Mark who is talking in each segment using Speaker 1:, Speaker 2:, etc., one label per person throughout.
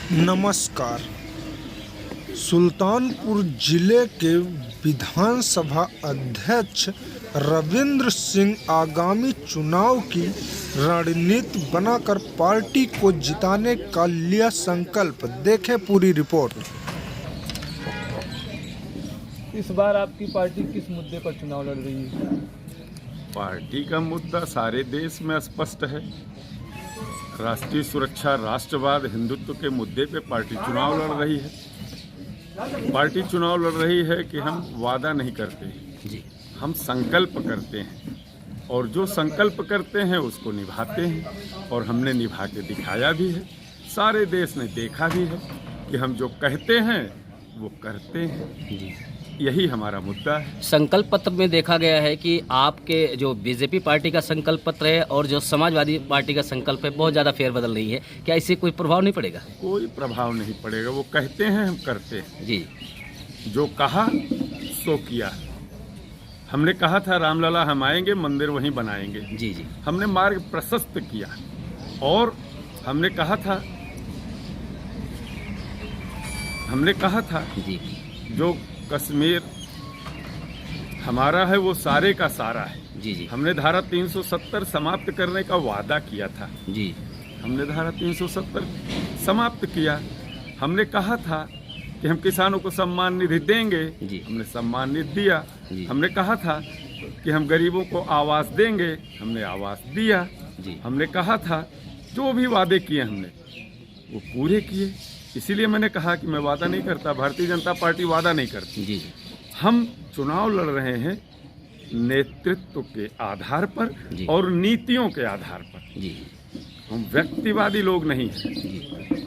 Speaker 1: नमस्कार। सुल्तानपुर जिले के विधानसभा अध्यक्ष रविंद्र सिंह आगामी चुनाव की रणनीति बनाकर पार्टी को जिताने का लिया संकल्प। देखें पूरी रिपोर्ट।
Speaker 2: इस बार आपकी पार्टी किस मुद्दे पर चुनाव लड़ रही है?
Speaker 3: पार्टी का मुद्दा सारे देश में स्पष्ट है। राष्ट्रीय सुरक्षा, राष्ट्रवाद, हिंदुत्व के मुद्दे पे पार्टी चुनाव लड़ रही है। पार्टी चुनाव लड़ रही है कि हम वादा नहीं करते जी, हम संकल्प करते हैं और जो संकल्प करते हैं उसको निभाते हैं और हमने निभा के दिखाया भी है। सारे देश ने देखा भी है कि हम जो कहते हैं वो करते हैं जी। यही हमारा मुद्दा है।
Speaker 4: संकल्प पत्र में देखा गया है कि आपके जो बीजेपी पार्टी का संकल्प पत्र है और जो समाजवादी पार्टी का संकल्प है बहुत ज़्यादा फेरबदल रही है। क्या इससे कोई प्रभाव नहीं पड़ेगा?
Speaker 3: कोई प्रभाव नहीं पड़ेगा। वो कहते हैं, हम करते हैं
Speaker 4: जी।
Speaker 3: जो कहा सो किया। हमने कहा था रामलला हम आएंगे, मंदिर वहीं बनाएंगे
Speaker 4: जी जी। हमने
Speaker 3: मार्ग प्रशस्त किया और हमने कहा था
Speaker 4: जी
Speaker 3: जो कश्मीर हमारा है वो सारे का सारा है
Speaker 4: जी जी।
Speaker 3: हमने धारा 370 समाप्त करने का वादा किया था
Speaker 4: जी।
Speaker 3: हमने धारा 370 समाप्त किया। हमने कहा था कि हम किसानों को सम्मान निधि देंगे
Speaker 4: जी।
Speaker 3: हमने सम्मान निधि दिया। हमने कहा था कि हम गरीबों को आवास देंगे, हमने आवास दिया
Speaker 4: जी।
Speaker 3: हमने कहा था जो भी वादे किए हमने वो पूरे किए। इसीलिए मैंने कहा कि मैं वादा नहीं करता, भारतीय जनता पार्टी वादा नहीं करती
Speaker 4: जी।
Speaker 3: हम चुनाव लड़ रहे हैं नेतृत्व के आधार पर और नीतियों के आधार पर
Speaker 4: जी।
Speaker 3: हम व्यक्तिवादी लोग नहीं हैं।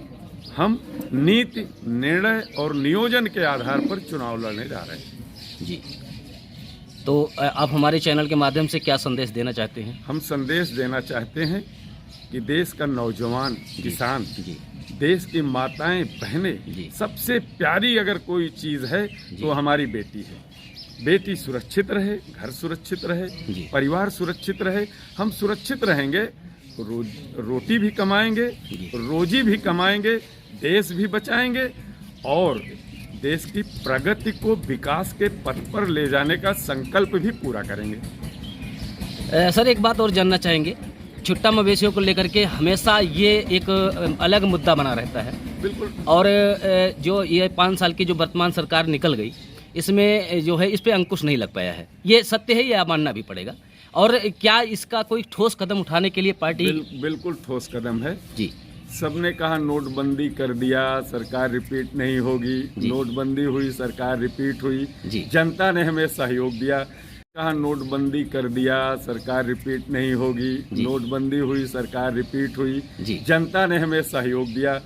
Speaker 3: हम नीति, निर्णय और नियोजन के आधार पर चुनाव लड़ने जा रहे हैं
Speaker 4: जी। तो आप हमारे चैनल के माध्यम से क्या संदेश देना चाहते हैं?
Speaker 3: हम संदेश देना चाहते हैं कि देश का नौजवान, किसान, देश की माताएं, बहनें, सबसे प्यारी अगर कोई चीज़ है तो हमारी बेटी है। बेटी सुरक्षित रहे, घर सुरक्षित रहे, परिवार सुरक्षित रहे, हम सुरक्षित रहेंगे, रोटी भी कमाएंगे, रोजी भी कमाएंगे, देश भी बचाएंगे और देश की प्रगति को विकास के पथ पर ले जाने का संकल्प भी पूरा करेंगे।
Speaker 4: सर एक बात और जानना चाहेंगे, छुट्टा मवेशियों को लेकर के हमेशा ये एक अलग मुद्दा बना रहता है।
Speaker 3: बिल्कुल।
Speaker 4: और जो ये 5 साल की जो वर्तमान सरकार निकल गई इसमें जो है इस पे अंकुश नहीं लग पाया है। ये सत्य है, ये मानना भी पड़ेगा। और क्या इसका कोई ठोस कदम उठाने के लिए पार्टी
Speaker 3: बिल्कुल ठोस कदम है जी। सबने कहा नोटबंदी कर दिया, सरकार रिपीट नहीं होगी। नोटबंदी हुई, सरकार रिपीट हुई, जनता ने हमें सहयोग दिया। कहा नोटबंदी कर दिया, सरकार रिपीट नहीं होगी। नोटबंदी हुई, सरकार रिपीट हुई, जनता ने हमें सहयोग दिया।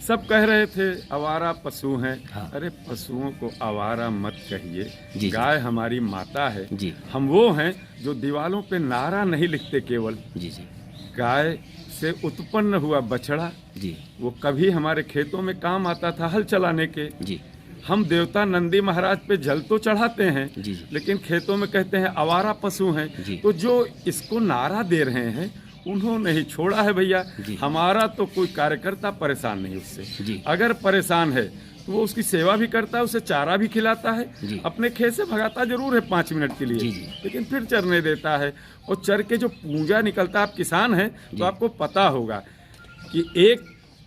Speaker 3: सब कह रहे थे आवारा पशु हैं। हाँ। अरे पशुओं को आवारा मत कहिए, गाय हमारी माता है। हम वो हैं जो दीवालों पे नारा नहीं लिखते केवल। गाय से उत्पन्न हुआ बछड़ा वो कभी हमारे खेतों में काम आता था हल चलाने के। हम देवता नंदी महाराज पे जल तो चढ़ाते हैं लेकिन खेतों में कहते हैं आवारा पशु हैं। तो जो इसको नारा दे रहे हैं उन्होंने ही छोड़ा है भैया। हमारा तो कोई कार्यकर्ता परेशान नहीं उससे। अगर परेशान है तो वो उसकी सेवा भी करता है, उसे चारा भी खिलाता है, अपने खेत से भगाता जरूर है 5 मिनट के लिए, लेकिन फिर चरने देता है। और चर के जो पूंजा निकलता है, आप किसान हैं तो आपको पता होगा कि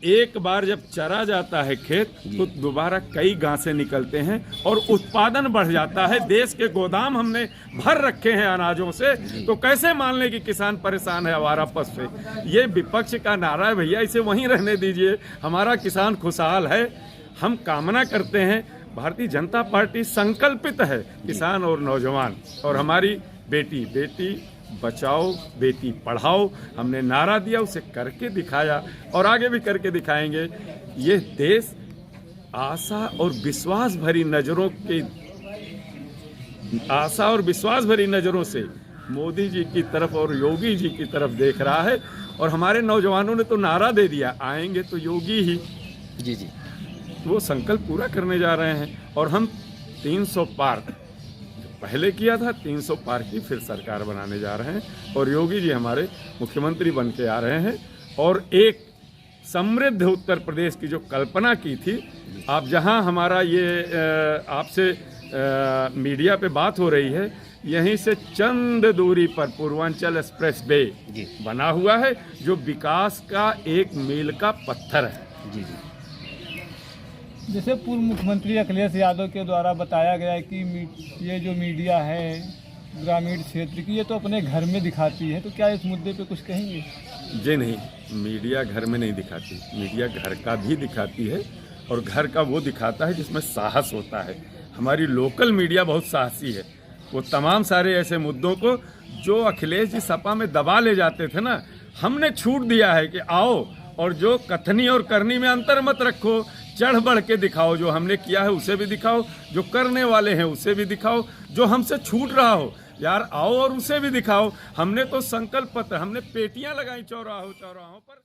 Speaker 3: एक बार जब चरा जाता है खेत तो दोबारा कई घासें निकलते हैं और उत्पादन बढ़ जाता है। देश के गोदाम हमने भर रखे हैं अनाजों से, तो कैसे मान लें कि किसान परेशान है आवारा पशु से? ये विपक्ष का नारा है भैया, इसे वहीं रहने दीजिए। हमारा किसान खुशहाल है। हम कामना करते हैं, भारतीय जनता पार्टी संकल्पित है किसान और नौजवान और हमारी बेटी बचाओ, बेटी पढ़ाओ। हमने नारा दिया, उसे करके दिखाया और आगे भी करके दिखाएंगे। ये देश आशा और विश्वास भरी नज़रों से मोदी जी की तरफ और योगी जी की तरफ देख रहा है। और हमारे नौजवानों ने तो नारा दे दिया, आएंगे तो योगी ही।
Speaker 4: जी।
Speaker 3: वो संकल्प पूरा करने जा रहे हैं और हम 300 पार पहले किया था, 300 पार की फिर सरकार बनाने जा रहे हैं और योगी जी हमारे मुख्यमंत्री बन के आ रहे हैं। और एक समृद्ध उत्तर प्रदेश की जो कल्पना की थी, आप जहां हमारा ये आपसे मीडिया पे बात हो रही है, यहीं से चंद दूरी पर पूर्वांचल एक्सप्रेस वे बना हुआ है, जो विकास का एक मील का पत्थर है।
Speaker 4: जी।
Speaker 2: जैसे पूर्व मुख्यमंत्री अखिलेश यादव के द्वारा बताया गया है कि ये जो मीडिया है ग्रामीण क्षेत्र की, ये तो अपने घर में दिखाती है, तो क्या इस मुद्दे पे कुछ कहेंगे?
Speaker 3: जी नहीं, मीडिया घर में नहीं दिखाती, मीडिया घर का भी दिखाती है, और घर का वो दिखाता है जिसमें साहस होता है। हमारी लोकल मीडिया बहुत साहसी है, वो तमाम सारे ऐसे मुद्दों को जो अखिलेश जी सपा में दबा ले जाते थे ना, हमने छूट दिया है कि आओ और जो कथनी और करनी में अंतर मत रखो, चढ़ बढ़ के दिखाओ, जो हमने किया है उसे भी दिखाओ, जो करने वाले हैं उसे भी दिखाओ, जो हमसे छूट रहा हो यार आओ और उसे भी दिखाओ। हमने तो संकल्प पत्र, हमने पेटियां लगाई चौराहों पर।